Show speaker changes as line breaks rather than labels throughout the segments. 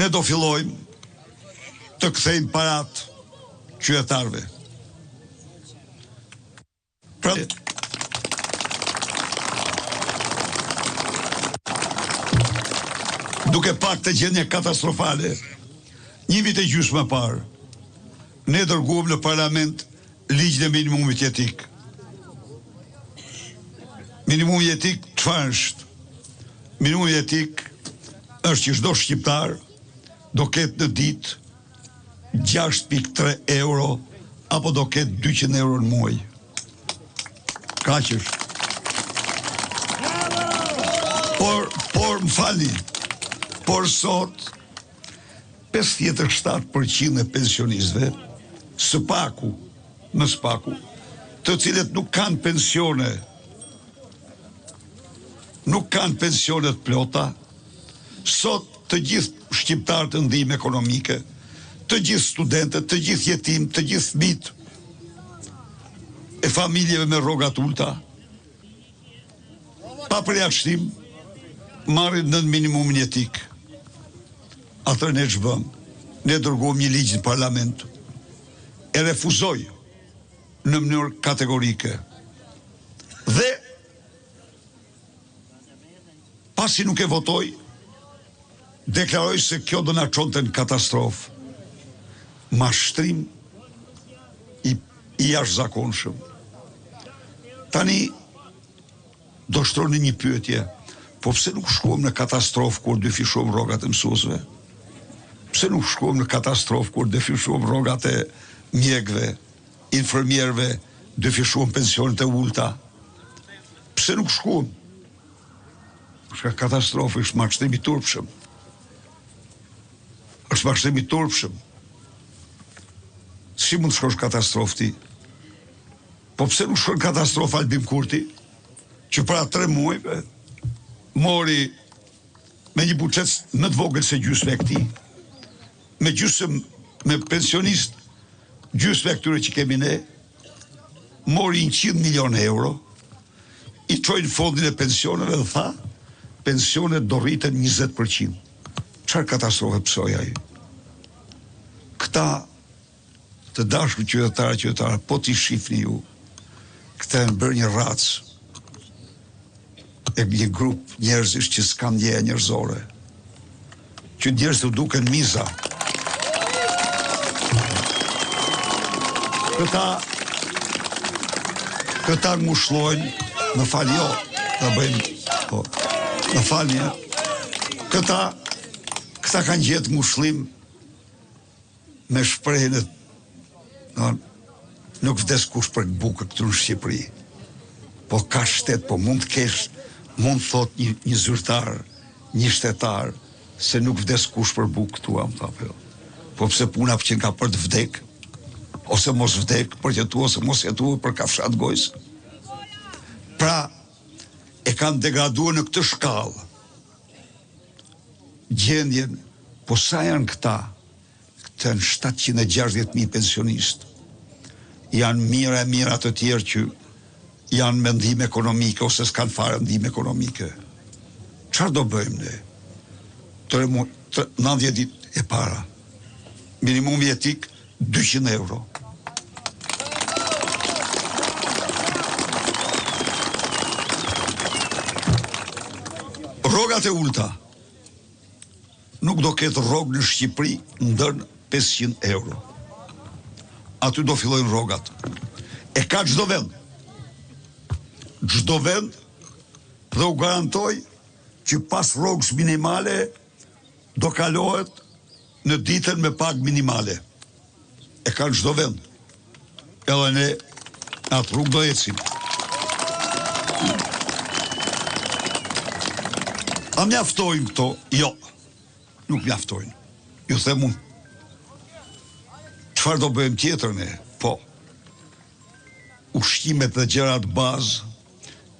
ne do fillojmë të kthejmë parat qytetarëve. Pra, duke pak të gjendje katastrofale, një vit e gjysmë më parë, ne dërguam në parlament ligjin e minimumit jetik. Minimumi jetik çfarë është? Minimumi jetik është që çdo shqiptar do ketë në ditë 6.3 euro apo do ketë 200 euro në muaj. Kaq është. Por më falni, por sot 57% e pensionistëve së paku, të cilët nuk kanë pensione, nuk kanë pensionet plota, sot të gjithë shqiptarët të ndihmë ekonomike, të gjithë studentët, të gjithë jetim, të gjithë fëmijët e familjeve me rrogat ulta, pa përjashtim, marrin në minimumin jetik. Atër ne ç'bëm? Ne dërgojmë një ligj në parlament, e refuzoj në mënyrë kategorike. Dhe pasi nuk e votoj, deklaroj se kjo do na çonte në katastrofë. Mashtrim i jashtëzakonshëm. Tani do shtroni një pyetje, po pse nuk shkuam në katastrofë kur dyfishuam rrogat e mësuesve? Pse nuk shkuam në katastrofë kur dyfishuam rrogat e mjekëve, infermierëve, dyfishuam pensionet e ulta? Pse nuk shkuam? Shka katastrofë është mashtrim i turpshëm. Është mashtrim i turpshëm. Si mund të shkosh katastrofë ti? Po pse nuk shkon katastrofë Albin Kurti, që para 3 muajve mori me një buxhet më të vogël se gjysmë e këtij, me pensionist gjysmë e këtyre që kemi ne, mori 100 milion euro, i çoi në fondin e pensioneve dhe tha, pensionet do rriten 20%. Çfarë katastrofe psoi ai? Këta të dashur qytetarë, po t'i shifni ju, këta e në bërë një racë, e një grup njerëzish që s'kan ndjeja njerëzore, që njerëz të duken miza. Këta ngushllojnë, më fal jo, ta bëjmë, po, më falni, këta kanë gjetë ngushëllim me shprehjen e nuk vdes kush për bukë këtu në Shqipëri, po ka shtet, po mund të kesh, mund thot një zyrtar, një shtetar, se nuk vdes kush për bukë këtu, po pse puna që nga për të vdek, ose mos vdek, për jetu, ose mos jetu, për kafshat gojës. Pra, e kanë degraduar në këtë shkallë, gjendjen, po sa janë këta, këtë në 760.000 pensionistë, janë mira të tjerë që janë me ndihmë ekonomike ose s'kan fare ndihmë ekonomike. Çfarë do bëjmë ne? 90 ditë e para. Minimumi jetik 200 euro. Rrogat e ulta. Nuk do ketë rrogë në Shqipëri ndër 500 euro. Aty do fillojnë rrogat. E ka çdo vend. Çdo vend dhe u garantoj që pas rrogës minimale do kalohet në ditën me pagë minimale. E ka çdo vend. Edhe ne atë rrugë do ecim. A mjaftojnë këto? Jo. Nuk mjaftojnë. Ju them unë. Çfarë do bëjmë tjetër ne? Po. Ushqimet dhe gjërat bazë,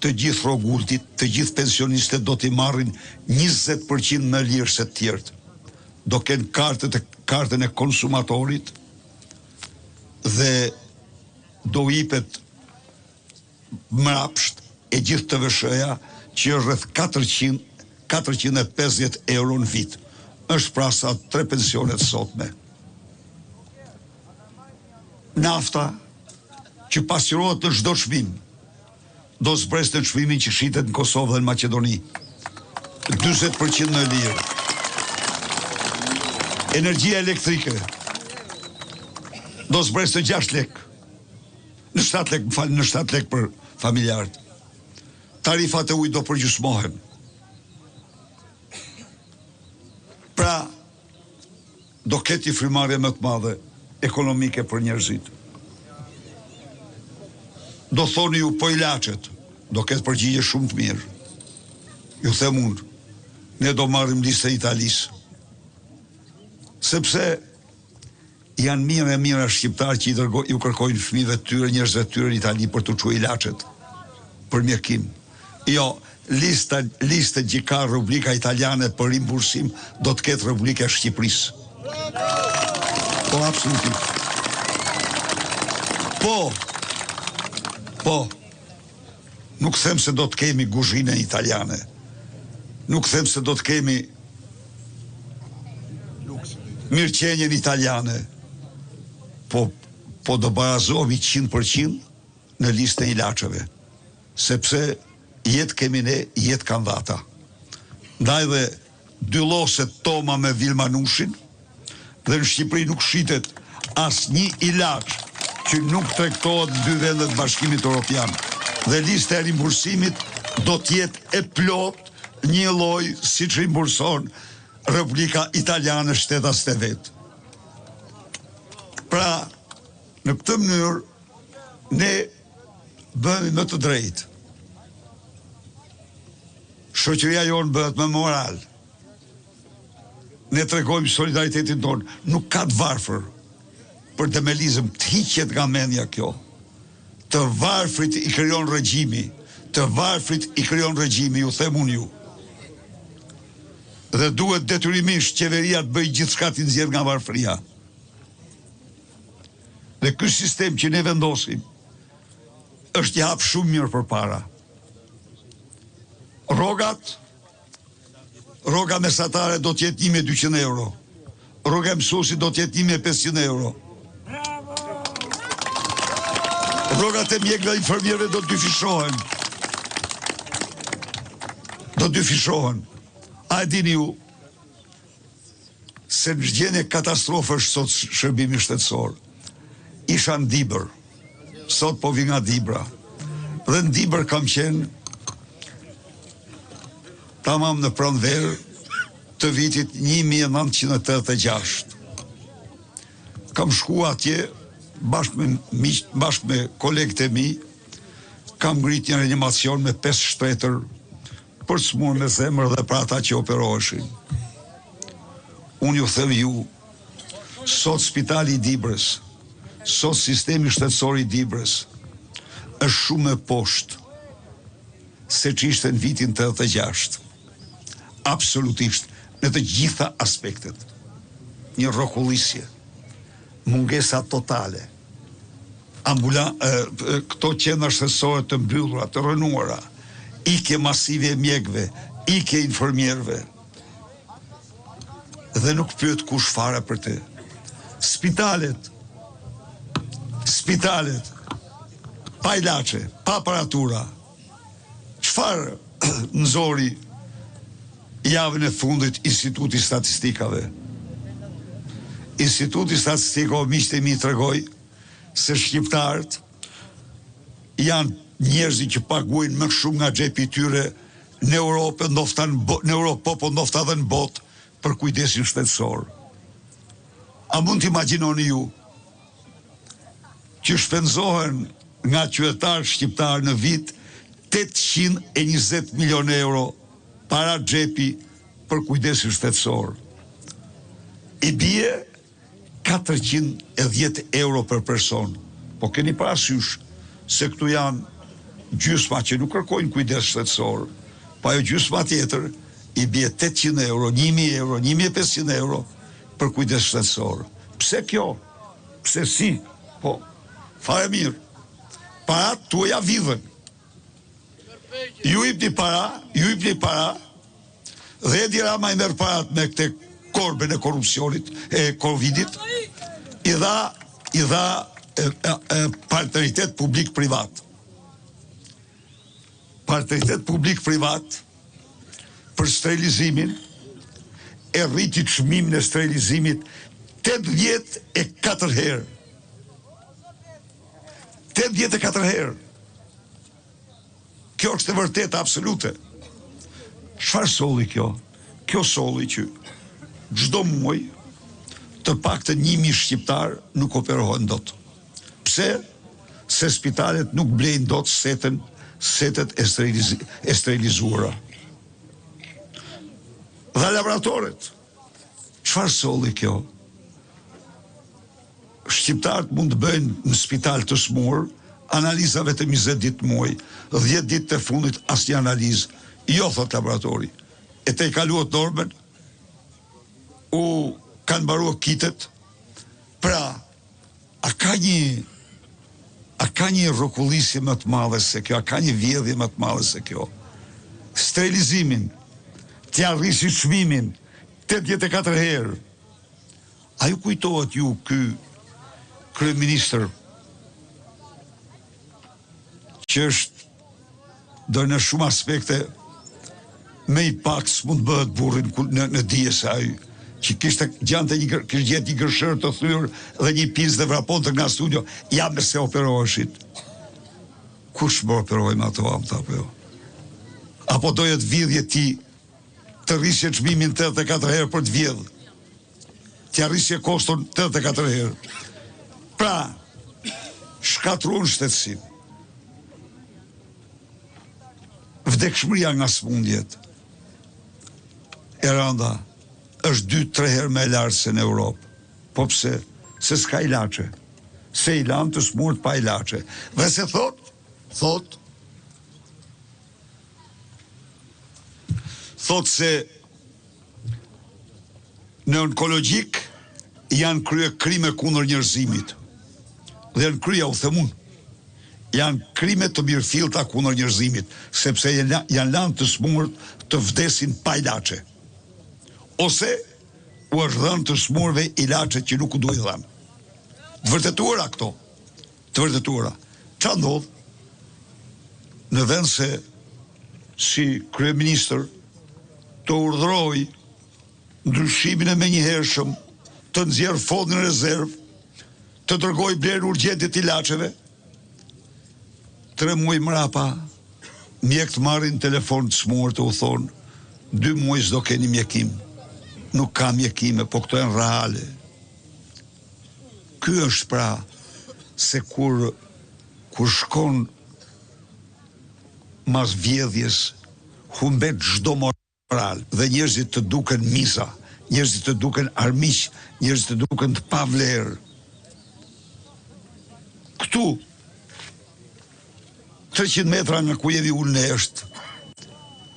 të gjithë rrogultit, të gjithë pensionistët do t'i marrin 20% më lirë se të tjerët. Do kenë kartën e konsumatorit dhe do jepet mrapsht e gjithë të vëshëja që është rreth 450 euro në vit. është pra sa 3 pensionet sotme. Nafta që pasqyrohet në çdo çmim do zbresë në çmimin që shitet në Kosovë dhe në Maqedoni. 40% në lirë. Energjia elektrike do zbresë në 6 lek. Në 7 lek, në 7 lek për familjarët. Tarifat e ujit do përgjysmohen. Pra, do keti frimarrje më të madhe ekonomike për njerëzit. Do thoni ju po ilaçet, do ketë përgjigje shumë të mirë. Ju them unë, ne do marrim listën e Italisë. Sepse janë mirë e mira shqiptarë që ju kërkojnë fëmijëve të tyre, njerëzve të tyre në Itali për të çuar ilaçet për mjekim. Jo, lista që ka rubrika italiane për rimbursim do të ketë rubrika e Shqipërisë. Po, absolutisht. Po, nuk them se do të kemi kuzhinë italiane. Nuk them se do të kemi mirëqenjen italiane. Po do barazohemi 100% në listën e ilaçeve. Sepse jetë kemi ne, jetë kanë dhata. Ndaj dhe dy lloset toma me Vilmanushin, dhe në Shqipëri nuk shitet asnjë ilaç që nuk tregtohet në 2 vendet të Bashkimit Evropian. Dhe lista e rimbursimit do të jetë e plot një lloj siç rimburson Republika Italiane shtetas të vet. Pra, në këtë mënyrë ne bëhemi më të drejtë. Shoqëria jonë bëhet me moral. Ne tregojmë solidaritetin tonë, nuk ka të varfër për demelizëm, të hiqet nga mendja kjo. Të varfrit i krijon regjimi, ju them unë ju. Dhe duhet detyrimisht qeveria të bëjë gjithçka të nxjerrë nga varfëria. Dhe ky sistem që ne vendosim është i hap shumë mirë përpara. Rroga mesatare do të jetë 1.200 euro. Rroga e mësuesit do të jetë 1.500 euro. Rrogat e mjekëve dhe infermierëve do të dyfishohen. A e dini ju se në gjendje katastrofë është sot shërbimi shtetësor. Isha në Dibër. Sot po vi nga Dibra. Dhe në Dibër kam qenë tamam në pranverë të vitit 1986. Kam shku atje bashkë me kolegët e mi, kam ngrit një reanimacion me 5 shtetër për smur me zemër dhe për ata që operoheshin. Unë ju them ju, sot spitali i Dibrës, sot sistemi shtetësor i Dibrës është shumë e poshtë se që ishte në vitin 86. Absolutisht, në të gjitha aspektet. Një rrokullisje, mungesa totale, këto qendra shtetësore të mbyllura, të rënuara, ikje masive e mjekëve, ikje infermierëve. Dhe nuk pyet kush fare për të. Spitalet, pa ilaçe, pa aparatura. Çfarë nxori javën e fundit Instituti Statistikave? Instituti Statistikave, miqtë e mi, tregoi se shqiptarët janë njerëzit që paguajnë më shumë nga xhepi i tyre në Europë, ndoshta në Europë, po ndoshta edhe në botë për kujdesin shtetësor. A mund të imagjinoni ju që shpenzohen nga qytetarë shqiptarë në vit 820 milion euro para xhepi për kujdesin shtetësor? I bie 410 euro për person. Po keni parasysh se këtu janë gjysma që nuk kërkojnë kujdes shtetësor, pa jo gjysma tjetër i bie 800 euro, 1000 euro, 1500 euro për kujdes shtetësor. Pse kjo? Pse si? Po, fare mirë. Parat tuaja vidhen. Ju ipni para, dhe Edi Rama i merr parat me këte korbën e korrupsionit, e Covidit, i dha partneritet publik-privat. Partneritet publik-privat për sterilizimin, e rriti çmimin e sterilizimit 84 herë. 84 herë. Kjo është e vërtetë absolute. Çfarë solli kjo? Kjo solli që çdo muaj të paktën 1000 shqiptar nuk operohen dot. Pse? Se spitalet nuk blejnë dot setet e sterilizuara. Dhe laboratoret. Çfarë solli kjo? Shqiptarët mund të bëjnë në spital të smur analiza vetëm 20 ditë muaj, 10 ditë të fundit asnjë analizë. Jo, thot laboratori. E te i kaluat normën, u kanë mbaruar kitet. Pra, a ka një rrokullisje më të madhe se kjo, a ka një vjedhje më të madhe se kjo. Sterilizimin, t'ja rrisi çmimin 84 herë. A ju kujtohet ju ky kryeministër që është do në shumë aspekte me i pak s'mund bëhet burrin në dije se ai që kishte gjetë një gërshër të thyrë dhe një pizë dhe vraponte nga studio, ja me se operoheshit. Kush më operojmë ato amta apo jo? Apo dojet vidhje ti të rrisje çmimin 84 herë për të vjedh. T'ja rrisje koston 84 herë. Pra, shkatruan shtetësinë. Vdekshmëria nga smundjet e rënda është 2-3 herë më e lartë se në Europë. Po pse? Se s'ka ilaçe. Se i lanë të smurt pa ilaçe. Dhe se thot se në onkologjik janë krye krime kundër njerëzimit. Dhe janë krye, u themun, janë krime të mirëfillta kundër njerëzimit, sepse janë lanë të smurt të vdesin pa ilaçe. Ose u është dhënë të smurve ilaçe që nuk u duhet dhënë. Të vërtetuara këto. Të vërtetuara. Ç'a ndodh? Në vend se si kryeministër të urdhëroj ndryshimin e menjëhershëm, të nxjerrë fondin rezerv, të dërgoj blerë urgjente të ilaçeve, 3 muaj mrapa, mjekët marrin telefon të smur të u thonë, 2 muaj s'do keni mjekim. Nuk ka mjekime, po këto janë reale. Ky është pra se kur shkon mas vjedhjes, humbet çdo moral dhe njerëzit të duken misa, njerëzit të duken armiq, njerëzit të duken të pavlerë. Këtu 300 metra nga ku jemi unë në është